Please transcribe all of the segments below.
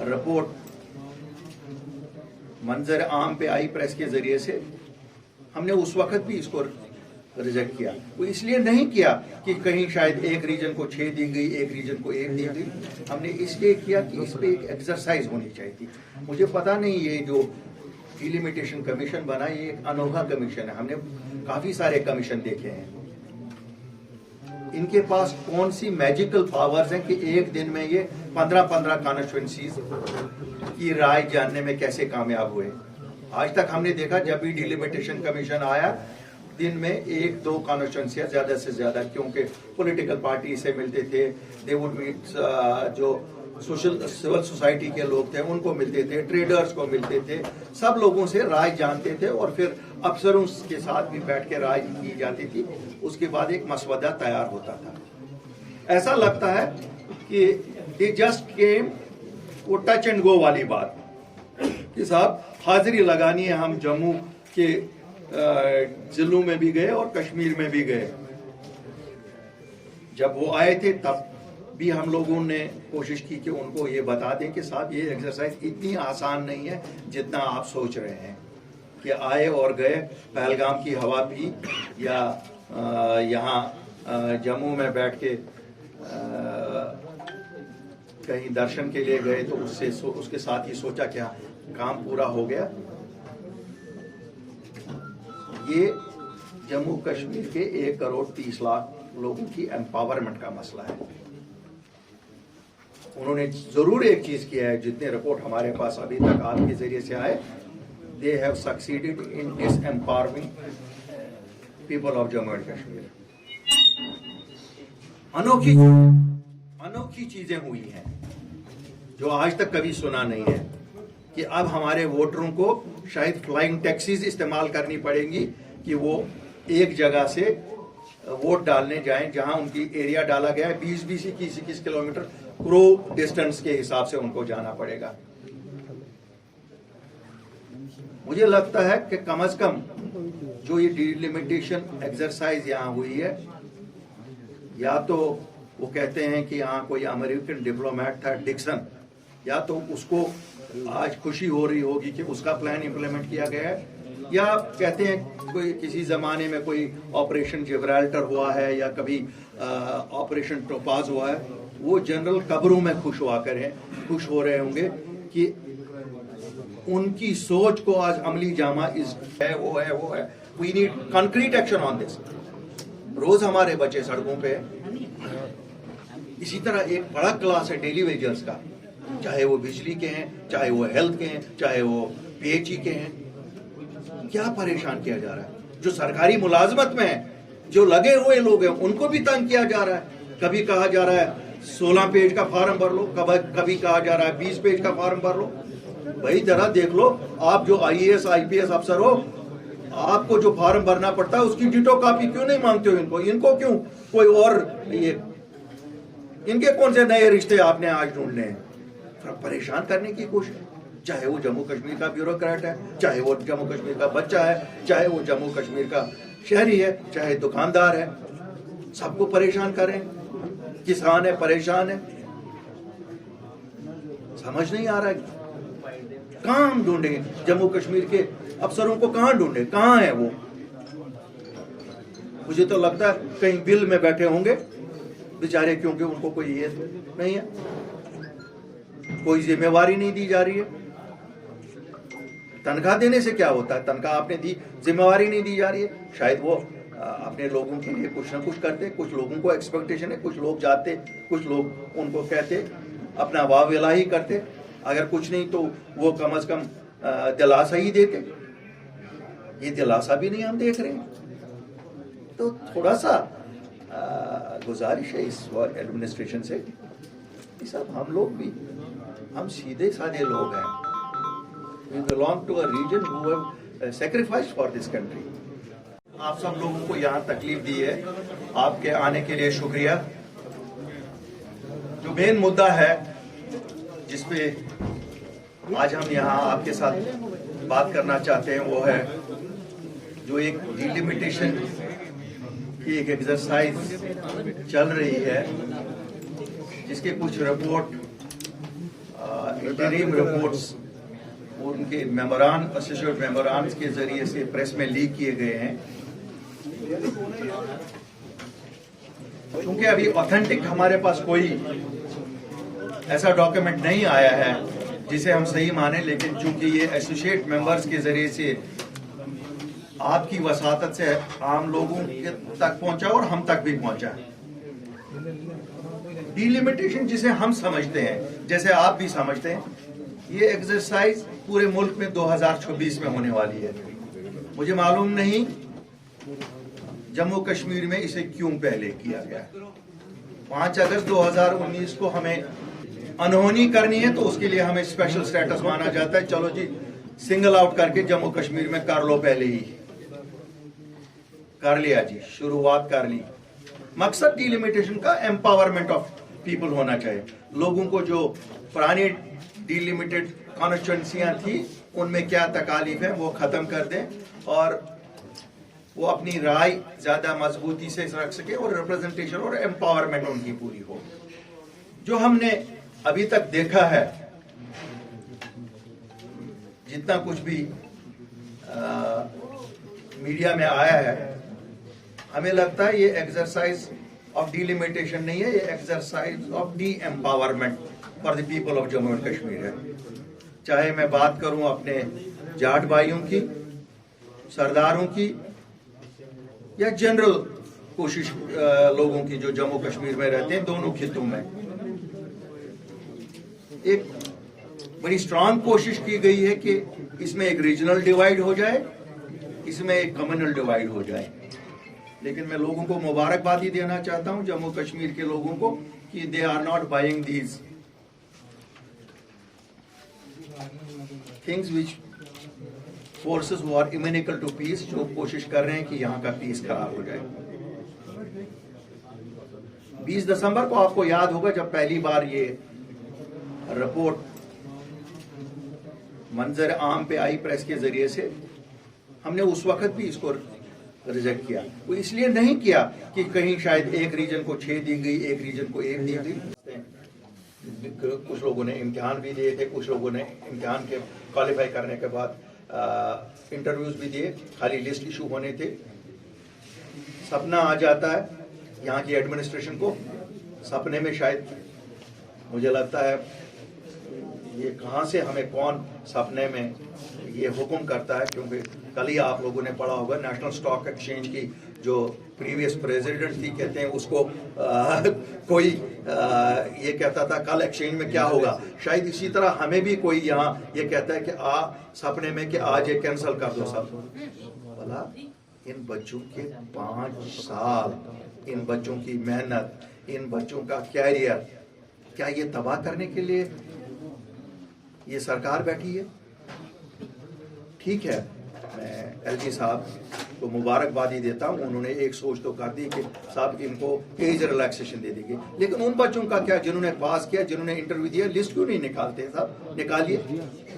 Report मंजर आम पे आई प्रेस के जरिए से, हमने उस वक्त भी इसको रिजेक्ट किया। वो इसलिए नहीं किया कि कहीं शायद एक रीजन को 6 दी गई, एक रीजन को 1 दी गई। हमने इसलिए किया कि इस पे एक एक्सरसाइज होनी चाहिए थी। मुझे पता नहीं ये जो डिलिमिटेशन कमीशन बना ये एक अनोखा कमीशन है। हमने काफी सारे कमीशन देखे हैं। इनके पास कौन सी मैजिकल पावर्स हैं कि एक दिन में ये 15-15 कॉन्स्टिट्यूएंसीज की राय जानने में कैसे कामयाब हुए। आज तक हमने देखा जब भी डिलिमिटेशन कमीशन आया, दिन में 1-2 कॉन्स्टिट्यूएंसियां ज्यादा से ज्यादा, क्योंकि पॉलिटिकल पार्टी से मिलते थे, दे वुड मीट जो सिविल सोसाइटी के लोग थे उनको मिलते थे, ट्रेडर्स को मिलते थे, सब लोगों से राय जानते थे और फिर अफसरों के साथ भी बैठ के राय की जाती थी। उसके बाद एक मसवदा तैयार होता था। ऐसा लगता है कि दे जस्ट केम, वो टच एंड गो वाली बात कि साहब हाजिरी लगानी है। हम जम्मू के जिलों में भी गए और कश्मीर में भी गए। जब वो आए थे तब भी हम लोगों ने कोशिश की कि उनको ये बता दें कि साहब ये एक्सरसाइज इतनी आसान नहीं है जितना आप सोच रहे हैं कि आए और गए, पहलगाम की हवा पी या यहाँ जम्मू में बैठ के कहीं दर्शन के लिए गए तो उसके साथ ही सोचा क्या काम पूरा हो गया। ये जम्मू कश्मीर के 1 करोड़ 30 लाख लोगों की एम्पावरमेंट का मसला है। उन्होंने जरूर एक चीज किया है, जितने रिपोर्ट हमारे पास अभी तक आपके जरिए से आए, they have succeeded in disempowering people of Jammu and Kashmir. अनोखी चीजें हुई हैं जो आज तक कभी सुना नहीं है कि अब हमारे वोटरों को शायद फ्लाइंग टैक्सीज इस्तेमाल करनी पड़ेंगी कि वो एक जगह से वोट डालने जाएं जहां उनकी एरिया डाला गया है 20-20 21 किलोमीटर क्रो डिस्टेंस के हिसाब से उनको जाना पड़ेगा। मुझे लगता है कि कम से कम जो ये डिलिमिटेशन एक्सरसाइज यहाँ हुई है, या तो वो कहते हैं कि यहाँ कोई अमेरिकन डिप्लोमेट था डिक्सन, या तो उसको आज खुशी हो रही होगी कि उसका प्लान इंप्लीमेंट किया गया है, या कहते हैं कोई किसी जमाने में कोई ऑपरेशन जिब्राल्टर हुआ है या कभी ऑपरेशन टोपाज हुआ है। वो जनरल कब्रों में खुश हो रहे होंगे कि उनकी सोच को आज अमली जामा वो है। We need concrete action on this. रोज हमारे बच्चे सड़कों पे। इसी तरह एक बड़ा क्लास है डेली वेजर्स का, चाहे वो बिजली के हैं, चाहे वो हेल्थ के हैं, चाहे वो पीएचई के हैं। क्या परेशान किया जा रहा है? जो सरकारी मुलाजमत में है, जो लगे हुए लोग हैं, उनको भी तंग किया जा रहा है। कभी कहा जा रहा है 16 पेज का फॉर्म भर लो, कभी कहा जा रहा है 20 पेज का फॉर्म भर लो। भाई जरा देख लो, आप जो आईएएस आईपीएस अफसर हो, आपको जो फॉर्म भरना पड़ता है उसकी डिटो कॉपी क्यों नहीं मांगते हो इनको क्यों कोई और ये इनके कौन से नए रिश्ते आपने आज ढूंढने हैं? परेशान करने की कोशिश, चाहे वो जम्मू कश्मीर का ब्यूरोक्रेट है, चाहे वो जम्मू कश्मीर का बच्चा है, चाहे वो जम्मू कश्मीर का शहरी है, चाहे दुकानदार है, सबको परेशान करें। किसान है, परेशान है, समझ नहीं आ रहा है कहां हम ढूंढेंगे जम्मू कश्मीर के अफसरों को, कहां ढूंढे, कहां है वो? मुझे तो लगता है कहीं बिल में बैठे होंगे बेचारे, क्योंकि उनको कोई ये नहीं है, कोई जिम्मेवारी नहीं दी जा रही है। तनख्वाह देने से क्या होता है? तनख्वाह आपने दी, जिम्मेवारी नहीं दी जा रही है। शायद वो अपने लोगों के लिए कुछ ना कुछ करते, कुछ लोगों को एक्सपेक्टेशन है, कुछ लोग जाते, कुछ लोग उनको कहते, अपना वाहविलाही करते, अगर कुछ नहीं तो वो कम से कम दिलासा ही देते। ये दिलासा भी नहीं हम देख रहे हैं। तो थोड़ा सा गुजारिश है इस एडमिनिस्ट्रेशन से, सब हम लोग भी, हम सीधे साधे लोग हैं। We belong to a region who have sacrificed for this country. आप सब लोगों को यहाँ तकलीफ दी है, आपके आने के लिए शुक्रिया। जो मेन मुद्दा है जिसपे आज हम यहाँ आपके साथ बात करना चाहते हैं वो है जो एक डिलिमिटेशन की एक एक्सरसाइज चल रही है, जिसके कुछ रिपोर्ट इंटरिम रिपोर्ट्स और उनके मेमोरान एसोसिएट मेमोरान के जरिए से प्रेस में लीक किए गए हैं, क्योंकि अभी ऑथेंटिक हमारे पास कोई ऐसा डॉक्यूमेंट नहीं आया है जिसे हम सही माने, लेकिन चूंकि ये एसोसिएट मेंबर्स के जरिए से आपकी वसातत से आम लोगों तक पहुंचा और हम तक भी पहुंचा। डिलिमिटेशन जिसे हम समझते हैं, जैसे आप भी समझते हैं, ये एक्सरसाइज पूरे मुल्क में 2026 में होने वाली है। मुझे मालूम नहीं जम्मू कश्मीर में इसे क्यों पहले किया गया। 5 अगस्त 2019 को हमें अनहोनी करनी है तो उसके लिए हमें स्पेशल स्टेटस माना जाता है। चलो जी, सिंगल आउट करके जम्मू कश्मीर में कर लो, पहले ही कर लिया जी, शुरुआत कर ली। मकसद डिलिमिटेशन का एम्पावरमेंट ऑफ पीपल होना चाहिए। लोगों को जो पुरानी डिलिमिटेड कॉन्स्टिट्यूएंसियां थी उनमें क्या तकालीफ है वो खत्म कर दें और वो अपनी राय ज्यादा मजबूती से रख सके और रिप्रेजेंटेशन और एम्पावरमेंट उनकी पूरी हो। जो हमने अभी तक देखा है, जितना कुछ भी मीडिया में आया है, हमें लगता है ये एक्सरसाइज ऑफ डिलिमिटेशन नहीं है, ये exercise of D empowerment for the people of Jammu and Kashmir है। चाहे मैं बात करूं अपने जाट भाइयों की, सरदारों की, या जनरल कोशिश लोगों की जो जम्मू कश्मीर में रहते हैं, दोनों खित्तों में एक बड़ी स्ट्रांग कोशिश की गई है कि इसमें एक रीजनल डिवाइड हो जाए, इसमें एक कम्युनल डिवाइड हो जाए। लेकिन मैं लोगों को मुबारकबादी देना चाहता हूं, जम्मू कश्मीर के लोगों को, कि they are not buying these things which forces who are inimical to peace, जो कोशिश कर रहे हैं कि यहां का पीस खराब हो जाए। 20 दिसंबर को आपको याद होगा जब पहली बार ये रिपोर्ट मंजर आम पे आई प्रेस के जरिए से, हमने उस वक्त भी इसको रिजेक्ट किया। वो इसलिए नहीं किया कि कहीं शायद एक रीजन को 6 दी गई, एक रीजन को 1 दी गई। कुछ लोगों ने इम्तिहान भी दिए थे, कुछ लोगों ने इम्तिहान के क्वालिफाई करने के बाद इंटरव्यूज भी दिए, खाली लिस्ट इशू होने थे। सपना आ जाता है यहाँ की एडमिनिस्ट्रेशन को, सपने में शायद मुझे लगता है ये कहाँ से हमें कौन सपने में ये हुक्म करता है, क्योंकि कल ही आप लोगों ने पढ़ा होगा नेशनल स्टॉक एक्सचेंज की जो प्रीवियस प्रेसिडेंट थी, कहते हैं उसको कोई ये कहता था कल एक्सचेंज में क्या होगा। शायद इसी तरह हमें भी कोई यहाँ ये कहता है कि सपने में कि आज ये कैंसिल कर दो सब। भला इन बच्चों के 5 साल, इन बच्चों की मेहनत, इन बच्चों का कैरियर, क्या ये तबाह करने के लिए ये सरकार बैठी है? ठीक है, मैं एलजी साहब को मुबारकबादी देता हूं, उन्होंने एक सोच तो कर दी कि साहब इनको एज रिलैक्सेशन दे देंगे, लेकिन उन बच्चों का क्या जिन्होंने पास किया, जिन्होंने इंटरव्यू दिया, लिस्ट क्यों नहीं निकालते साहब? निकालिए।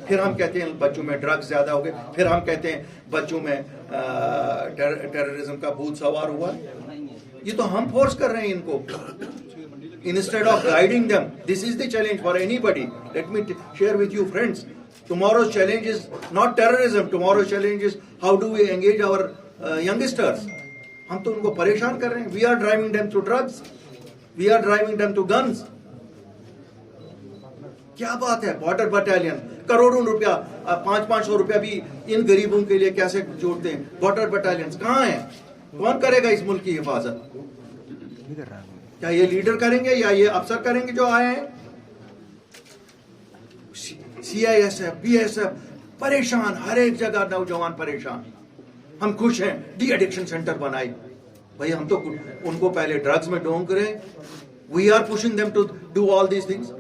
फिर हम कहते हैं बच्चों में ड्रग्स ज्यादा हो गए, फिर हम कहते हैं बच्चों में टेररिज्म का भूत सवार हुआ। ये तो हम फोर्स कर रहे हैं इनको, instead of guiding them. This is the challenge for anybody. Let me share with you, friends. Tomorrow's challenge is not terrorism. Tomorrow's challenge is how do we engage our youngsters. हम तो उनको परेशान कर रहे हैं. We are driving them to drugs. We are driving them to guns. क्या बात है? बॉर्डर बटालियन करोड़ों रुपया, 500-500 रुपया भी इन गरीबों के लिए कैसे जोड़ते हैं? बॉर्डर बटालियंस कहाँ हैं? कौन करेगा इस मुल्क की हिफाजत? क्या ये लीडर करेंगे या ये अफसर करेंगे जो आए हैं? CISF, BSF परेशान, हर एक जगह नौजवान परेशान। हम खुश हैं, डी एडिक्शन सेंटर बनाए। भाई हम तो उनको पहले ड्रग्स में डोंक रहे हैं। We are pushing them to do all these things.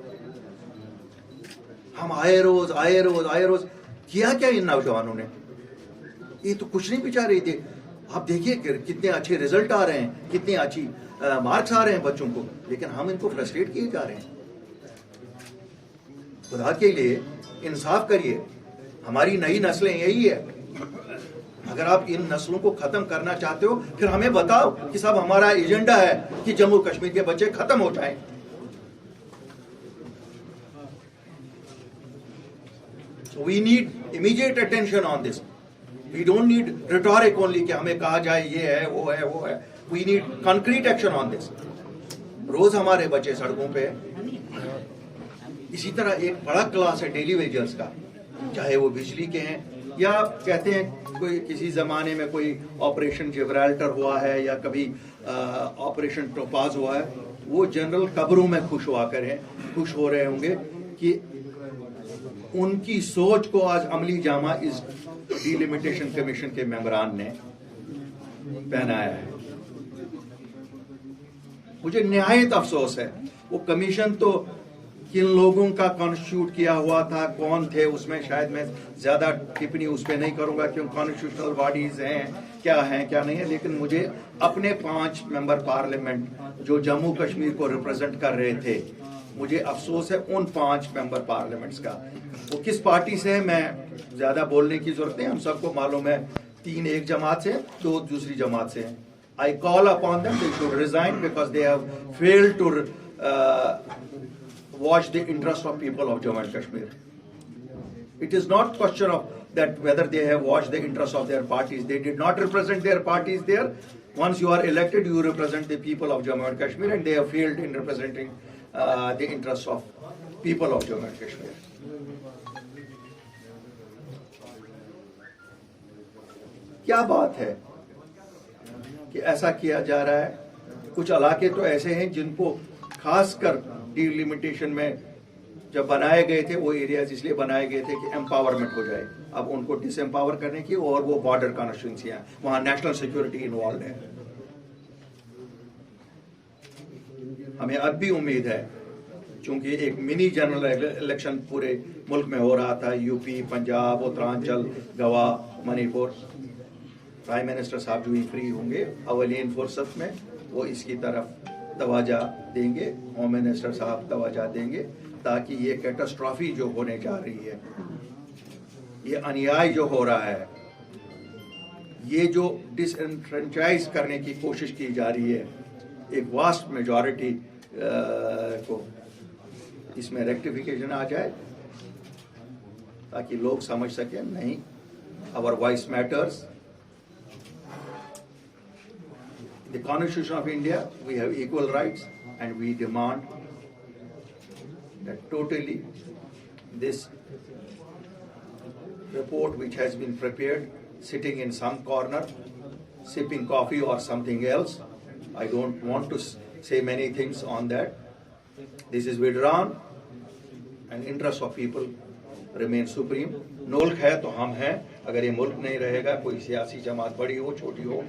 हम आए रोज किया क्या इन नौजवानों ने? ये तो कुछ नहीं बिचा रही थे। आप देखिए कितने अच्छे रिजल्ट आ रहे हैं, कितनी अच्छी मार्क्स आ रहे हैं बच्चों को, लेकिन हम इनको फ्रस्ट्रेट किए जा रहे हैं। खुदा के लिए इंसाफ करिए। हमारी नई नस्लें यही है। अगर आप इन नस्लों को खत्म करना चाहते हो, फिर हमें बताओ कि साहब हमारा एजेंडा है कि जम्मू कश्मीर के बच्चे खत्म हो जाएं। So we need immediate attention on this. We don't need rhetoric only کہ ہمیں کہا جائے یہ ہے وہ ہے وہ ہے. We need concrete action on this. روز ہمارے بچے سڑکوں پہ. اسی طرح ایک بڑا کلاس ہے ڈیلی ویجرز کا, چاہے وہ بجلی کے ہیں یا کہتے ہیں کوئی کسی زمانے میں کوئی آپریشن جبرالٹر ہوا ہے یا کبھی آپریشن ٹوپاز ہوا ہے, وہ جنرل قبروں میں خوش ہو رہے ہوں گے کہ ان کی سوچ کو آج عملی جامہ اس ڈیلیمیٹیشن کمیشن کے ممبران نے پہنایا ہے. مجھے نہایت افسوس ہے, وہ کمیشن تو کن لوگوں کا کانسٹیٹیوٹ کیا ہوا تھا, کون تھے اس میں, شاید میں زیادہ ٹپنی اس پہ نہیں کروں گا کیوں کانسٹیٹیوشنل باڈیز ہیں کیا نہیں ہے, لیکن مجھے اپنے 5 ممبر پارلیمنٹ جو جموں کشمیر کو ریپرزینٹ کر رہے تھے, مجھے افسوس ہے ان 5 ممبر پارلیمنٹس کا. وہ کس پارٹی سے ہیں میں زیادہ بولنے کی ضرورت نہیں, ہم سب کو معلوم ہے 3 ایک جماعت سے, 2 دوسری جماعت سے ہیں. I call upon them, they should resign because they have failed to watch the interest of people of Jammu and Kashmir. It is not question of that whether they have watched the interest of their parties. They did not represent their parties there. Once you are elected, you represent the people of Jammu and Kashmir, and they have failed in representing the interests of people of Jammu and Kashmir. کیا بات ہے کہ ایسا کیا جا رہا ہے. کچھ علاقے تو ایسے ہیں جن کو خاص کر ڈیلیمیٹیشن میں جب بنائے گئے تھے, وہ ایریاز اس لیے بنائے گئے تھے کہ امپاورمنٹ ہو جائے. اب ان کو ڈس امپاور کرنے کی, اور وہ بارڈر کانسٹیٹوئنسیاں, وہاں نیشنل سیکورٹی انوالوڈ ہے. ہمیں اب بھی امید ہے, چونکہ ایک منی جنرل الیکشن پورے ملک میں ہو رہا تھا, یو پی, پنجاب, اترانچل, گوا, منی پور. پرائم منسٹر صاحب جو ہی فری ہوں گے اولین فرصت میں وہ اس کی طرف توجہ دیں گے, ہوم منسٹر صاحب توجہ دیں گے, تاکہ یہ کیٹاسٹرافی جو ہونے جا رہی ہے, یہ انیائی جو ہو رہا ہے, یہ جو ڈس انفرینچائز کرنے کی کوشش کی جا رہی ہے ایک واسٹ میجورٹی کو, اس میں ریکٹیفیکیشن آ جائے تاکہ لوگ سمجھ سکیں نہیں, our voice matters. The Constitution of India, we have equal rights, and we demand that totally this report which has been prepared, sitting in some corner, sipping coffee or something else, I don't want to say many things on that. This is withdrawn, and interests of people remain supreme. ملک ہے تو ہم ہیں, اگر یہ ملک نہیں رہے گا, کوئی سیاسی جماعت بڑی ہو چھوٹی ہو,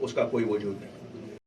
اس کا کوئی وجود نہیں.